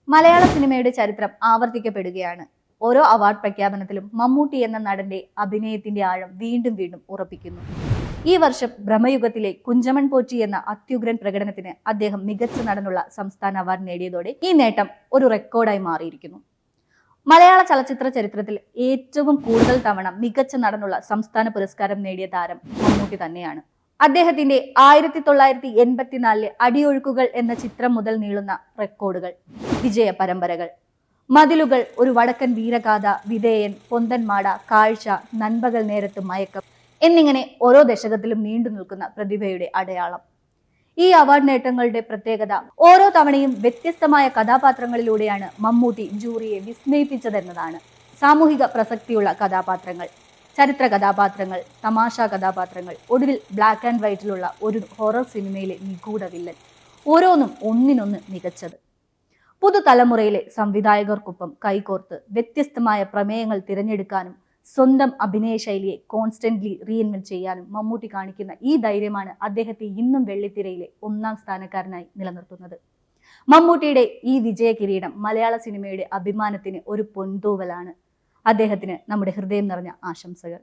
മലയാള സിനിമയുടെ ചരിത്രം ആവർത്തിക്കപ്പെടുകയാണ്. ഓരോ അവാർഡ് പ്രഖ്യാപനത്തിലും മമ്മൂട്ടി എന്ന നടന്റെ അഭിനയത്തിന്റെ ആഴം വീണ്ടും വീണ്ടും ഉറപ്പിക്കുന്നു. ഈ വർഷം ബ്രഹ്മയുഗത്തിലെ കുഞ്ചമൺ പോറ്റി എന്ന അത്യുഗ്രൻ പ്രകടനത്തിന് അദ്ദേഹം മികച്ച നടനുള്ള സംസ്ഥാന അവാർഡ് നേടിയതോടെ ഈ നേട്ടം ഒരു റെക്കോർഡായി മാറിയിരിക്കുന്നു. മലയാള ചലച്ചിത്ര ചരിത്രത്തിൽ ഏറ്റവും കൂടുതൽ തവണ മികച്ച നടനുള്ള സംസ്ഥാന പുരസ്കാരം നേടിയ താരം മമ്മൂട്ടി തന്നെയാണ്. അദ്ദേഹത്തിന്റെ 1984 അടിയൊഴുക്കുകൾ എന്ന ചിത്രം മുതൽ നീളുന്ന റെക്കോർഡുകൾ, വിജയ പരമ്പരകൾ, മതിലുകൾ, ഒരു വടക്കൻ വീരഗാഥ, വിധേയൻ, പൊന്തൻമാട, കാഴ്ച, നൻപകൽ നേരത്ത് മയക്കം എന്നിങ്ങനെ ഓരോ ദശകത്തിലും നീണ്ടു നിൽക്കുന്ന പ്രതിഭയുടെ അടയാളം. ഈ അവാർഡ് നേട്ടങ്ങളുടെ പ്രത്യേകത, ഓരോ തവണയും വ്യത്യസ്തമായ കഥാപാത്രങ്ങളിലൂടെയാണ് മമ്മൂട്ടി ജൂറിയെ വിസ്മയിപ്പിച്ചതെന്നതാണ്. സാമൂഹിക പ്രസക്തിയുള്ള കഥാപാത്രങ്ങൾ, ചരിത്ര കഥാപാത്രങ്ങൾ, തമാശാ കഥാപാത്രങ്ങൾ, ഒടുവിൽ ബ്ലാക്ക് ആൻഡ് വൈറ്റിലുള്ള ഒരു ഹൊറർ സിനിമയിലെ നിഗൂഢ വില്ലൻ, ഓരോന്നും ഒന്നിനൊന്ന് മികച്ചത്. പുതുതലമുറയിലെ സംവിധായകർക്കൊപ്പം കൈകോർത്ത് വ്യത്യസ്തമായ പ്രമേയങ്ങൾ തിരഞ്ഞെടുക്കാനും സ്വന്തം അഭിനയ ശൈലിയെ കോൺസ്റ്റന്റ്ലി റീഇൻവെന്റ് ചെയ്യാനും മമ്മൂട്ടി കാണിക്കുന്ന ഈ ധൈര്യമാണ് അദ്ദേഹത്തെ ഇന്നും വെള്ളിത്തിരയിലെ ഒന്നാം സ്ഥാനക്കാരനായി നിലനിർത്തുന്നത്. മമ്മൂട്ടിയുടെ ഈ വിജയ കിരീടം മലയാള സിനിമയുടെ അഭിമാനത്തിന് ഒരു പൊൻതൂവലാണ്. അദ്ദേഹത്തിന് നമ്മുടെ ഹൃദയം നിറഞ്ഞ ആശംസകൾ.